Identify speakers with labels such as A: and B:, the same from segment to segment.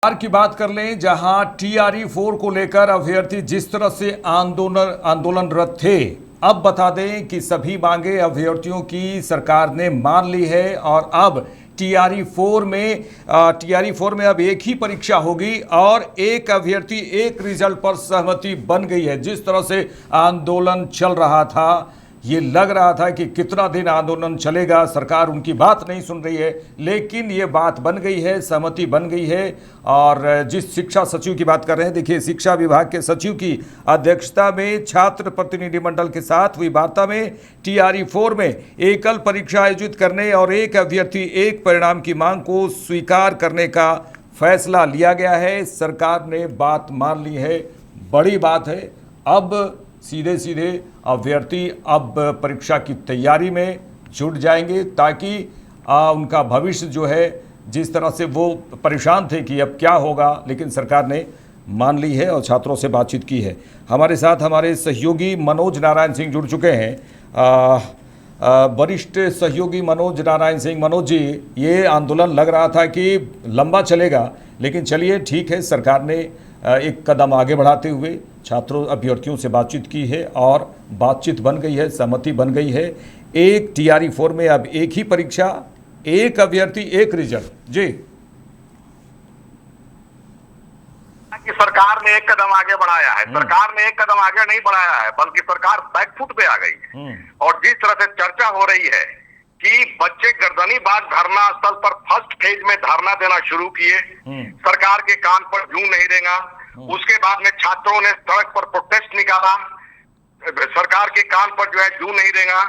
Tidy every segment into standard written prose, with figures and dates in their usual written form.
A: बिहार की बात कर लें, जहां टीआरई 4 को लेकर अभ्यर्थी जिस तरह से आंदोलनरत थे, अब बता दें कि सभी मांगे अभ्यर्थियों की सरकार ने मान ली है और अब टीआरई 4 में अब एक ही परीक्षा होगी और एक अभ्यर्थी एक रिजल्ट पर सहमति बन गई है। जिस तरह से आंदोलन चल रहा था, ये लग रहा था कि कितना दिन आंदोलन चलेगा, सरकार उनकी बात नहीं सुन रही है, लेकिन ये बात बन गई है, सहमति बन गई है। और जिस शिक्षा सचिव की बात कर रहे हैं, देखिए, शिक्षा विभाग के सचिव की अध्यक्षता में छात्र प्रतिनिधिमंडल के साथ हुई वार्ता में टीआरई 4 में एकल परीक्षा आयोजित करने और एक अभ्यर्थी एक परिणाम की मांग को स्वीकार करने का फैसला लिया गया है। सरकार ने बात मान ली है, बड़ी बात है। अब सीधे सीधे अभ्यर्थी अब परीक्षा की तैयारी में जुट जाएंगे ताकि उनका भविष्य जो है, जिस तरह से वो परेशान थे कि अब क्या होगा, लेकिन सरकार ने मान ली है और छात्रों से बातचीत की है। हमारे साथ हमारे सहयोगी मनोज नारायण सिंह जुड़ चुके हैं, वरिष्ठ सहयोगी मनोज नारायण सिंह। मनोज जी, ये आंदोलन लग रहा था कि लंबा चलेगा, लेकिन चलिए ठीक है, सरकार ने एक कदम आगे बढ़ाते हुए छात्रों अभ्यर्थियों से बातचीत की है और बातचीत बन गई है, सहमति बन गई है। एक टीआरई 4 में अब एक ही परीक्षा, एक अभ्यर्थी एक रिजल्ट। जी,
B: कि सरकार ने एक कदम आगे बढ़ाया है। सरकार ने एक कदम आगे नहीं बढ़ाया है, बल्कि सरकार बैकफुट पे आ गई है। और जिस तरह से चर्चा हो रही है कि बच्चे गर्दनीबाग धरना स्थल पर फर्स्ट फेज में धरना देना शुरू किए, सरकार के कान पर जूं नहीं देगा। उसके बाद में छात्रों ने सड़क पर प्रोटेस्ट निकाला, सरकार के कान पर जो है जूं नहीं देगा।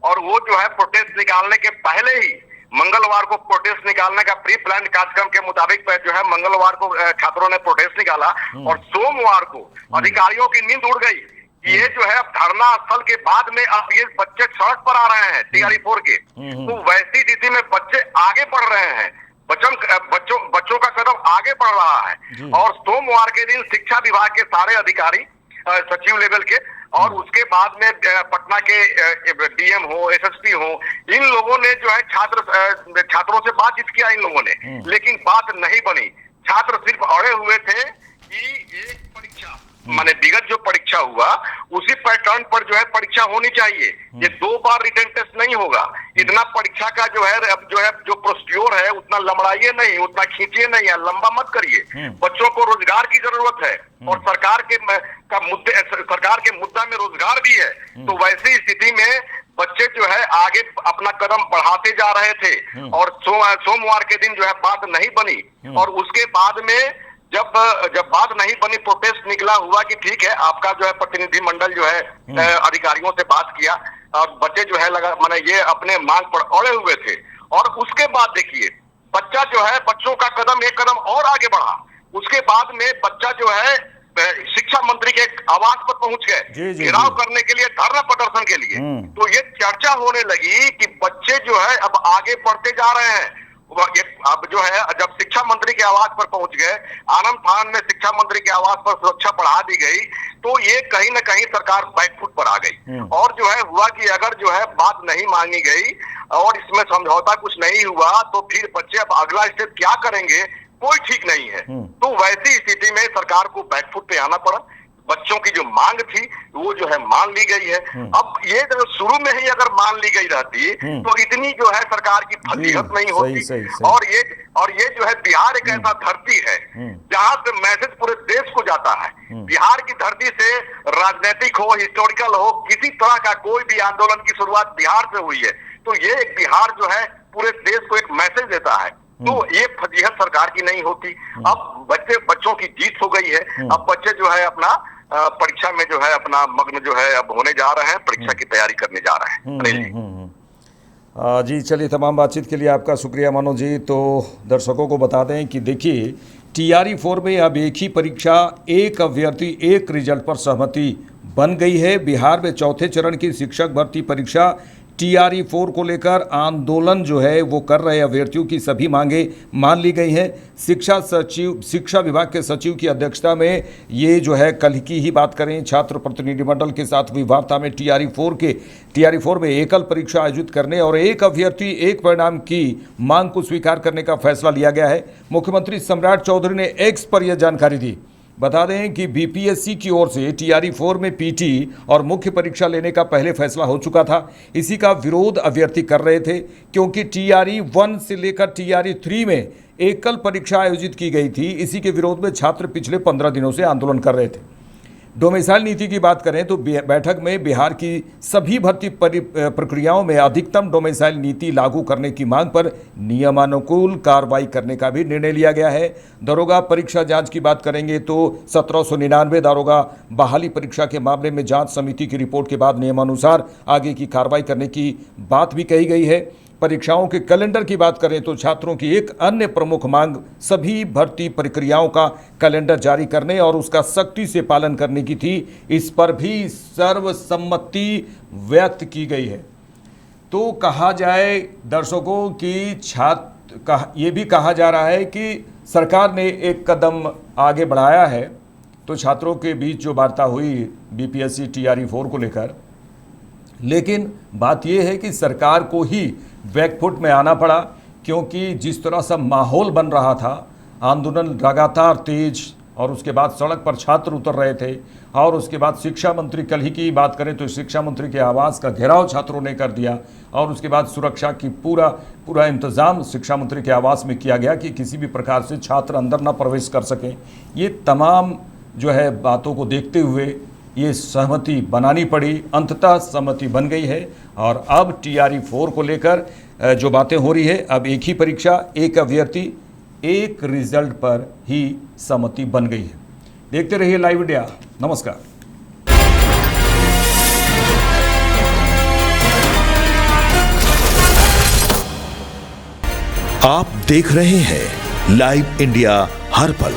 B: और वो जो है प्रोटेस्ट निकालने के पहले ही मंगलवार को प्रोटेस्ट निकालने का प्री प्लान कार्यक्रम के मुताबिक जो है मंगलवार को छात्रों ने प्रोटेस्ट निकाला और सोमवार को अधिकारियों की नींद उड़ गई। ये जो है धरना स्थल के बाद में अब ये बच्चे सड़क पर आ रहे हैं टीआरई 4 के। तो वैसी स्थिति में बच्चे आगे बढ़ रहे हैं, बच्चों का कदम आगे बढ़ रहा है। और सोमवार के दिन शिक्षा विभाग के सारे अधिकारी, सचिव लेवल के, और उसके बाद में पटना के डीएम हो, एसएसपी हो, इन लोगों ने जो है छात्रों से बातचीत किया इन लोगों ने, लेकिन बात नहीं बनी। छात्र सिर्फ अड़े हुए थे कि एक परीक्षा, माने विगत जो परीक्षा हुआ उसी पैटर्न पर जो है परीक्षा होनी चाहिए। ये 2 बार रिटन टेस्ट नहीं होगा। इतना परीक्षा का जो है जो प्रोसीड्योर है उतना लंबड़ाइए नहीं, उतना खींचिए नहीं, लंबा मत करिए। बच्चों को रोजगार की जरूरत है और सरकार के मुद्दा में रोजगार भी है। तो वैसी स्थिति में बच्चे जो है आगे अपना कदम बढ़ाते जा रहे थे और सोमवार के दिन जो है बात नहीं बनी। और उसके बाद में जब बात नहीं बनी, प्रोटेस्ट निकला हुआ कि ठीक है, आपका जो है प्रतिनिधिमंडल जो है अधिकारियों से बात किया और बच्चे जो है माने ये अपने मांग पर अड़े हुए थे। और उसके बाद देखिए, बच्चों का कदम एक कदम और आगे बढ़ा। उसके बाद में बच्चा जो है शिक्षा मंत्री के आवास पर पहुंच गए घेराव करने के लिए, धरना प्रदर्शन के लिए। तो ये चर्चा होने लगी कि बच्चे जो है अब आगे बढ़ते जा रहे हैं। अब जो है जब शिक्षा मंत्री के आवास पर पहुंच गए, आनंद फानन में शिक्षा मंत्री के आवास पर सुरक्षा बढ़ा दी गई, तो ये कहीं ना कहीं सरकार बैकफुट पर आ गई। और जो है हुआ कि अगर जो है बात नहीं मांगी गई और इसमें समझौता कुछ नहीं हुआ, तो फिर बच्चे अब अगला स्टेप क्या करेंगे, कोई ठीक नहीं है। तो वैसी स्थिति में सरकार को बैकफुट पे आना पड़ा। बच्चों की जो मांग थी वो जो है मान ली गई है। अब ये जो शुरू में ही अगर मान ली गई रहती तो इतनी जो है सरकार की फजीहत नहीं होती। सही। और ये जो है बिहार एक ऐसा धरती है जहां से मैसेज पूरे देश को जाता है। बिहार की धरती से राजनीतिक हो, हिस्टोरिकल हो, किसी तरह का कोई भी आंदोलन की शुरुआत बिहार से हुई है। तो ये एक बिहार जो है पूरे देश को एक मैसेज देता है। तो ये फजीहत सरकार की नहीं होती। अब बच्चों की जीत हो गई है। अब बच्चे जो है अपना परीक्षा में जो है अपना मग्न जो है अब होने जा रहे हैं, परीक्षा की तैयारी करने जा रहे हैं।
A: जी, चलिए, तमाम बातचीत के लिए आपका शुक्रिया मनोज जी। तो दर्शकों को बता दें कि देखिए, टीआरई 4 में अब एक ही परीक्षा, एक अभ्यर्थी एक रिजल्ट पर सहमति बन गई है। बिहार में चौथे चरण की शिक्षक भर्ती परीक्षा टीआरई 4 को लेकर आंदोलन जो है वो कर रहे अभ्यर्थियों की सभी मांगे मान ली गई हैं। शिक्षा विभाग के सचिव की अध्यक्षता में ये जो है कल की ही बात करें, छात्र प्रतिनिधिमंडल के साथ हुई वार्ता में टीआरई 4 में एकल परीक्षा आयोजित करने और एक अभ्यर्थी एक परिणाम की मांग को स्वीकार करने का फैसला लिया गया है। मुख्यमंत्री सम्राट चौधरी ने एक्स पर यह जानकारी दी। बता दें कि बीपीएससी की ओर से टीआरई 4 में पीटी और मुख्य परीक्षा लेने का पहले फैसला हो चुका था। इसी का विरोध अभ्यर्थी कर रहे थे क्योंकि टीआरई 1 से लेकर टीआरई 3 में एकल परीक्षा आयोजित की गई थी। इसी के विरोध में छात्र पिछले 15 दिनों से आंदोलन कर रहे थे। डोमिसाइल नीति की बात करें तो बैठक में बिहार की सभी भर्ती प्रक्रियाओं में अधिकतम डोमिसाइल नीति लागू करने की मांग पर नियमानुकूल कार्रवाई करने का भी निर्णय लिया गया है। दरोगा परीक्षा जांच की बात करेंगे तो 1799 दारोगा बहाली परीक्षा के मामले में जांच समिति की रिपोर्ट के बाद नियमानुसार आगे की कार्रवाई करने की बात भी कही गई है। परीक्षाओं के कैलेंडर की बात करें तो छात्रों की एक अन्य प्रमुख मांग सभी भर्ती प्रक्रियाओं का कैलेंडर जारी करने और उसका सख्ती से पालन करने की थी। इस पर भी सर्वसम्मति व्यक्त की गई है। तो कहा जाए दर्शकों की ये भी कहा जा रहा है कि सरकार ने एक कदम आगे बढ़ाया है। तो छात्रों के बीच जो वार्ता हुई बीपीएससी टीआरई 4 को लेकर, लेकिन बात यह है कि सरकार को ही बैकफुट में आना पड़ा क्योंकि जिस तरह से माहौल बन रहा था, आंदोलन लगातार तेज और उसके बाद सड़क पर छात्र उतर रहे थे और उसके बाद शिक्षा मंत्री, कल ही की बात करें तो शिक्षा मंत्री के आवास का घेराव छात्रों ने कर दिया और उसके बाद सुरक्षा की पूरा इंतज़ाम शिक्षा मंत्री के आवास में किया गया कि किसी भी प्रकार से छात्र अंदर न प्रवेश कर सकें। ये तमाम जो है बातों को देखते हुए ये सहमति बनानी पड़ी। अंततः सहमति बन गई है और अब टीआरई 4 को लेकर जो बातें हो रही है, अब एक ही परीक्षा, एक अभ्यर्थी, एक रिजल्ट पर ही सहमति बन गई है। देखते रहिए लाइव इंडिया। नमस्कार।
C: आप देख रहे हैं लाइव इंडिया हर पल।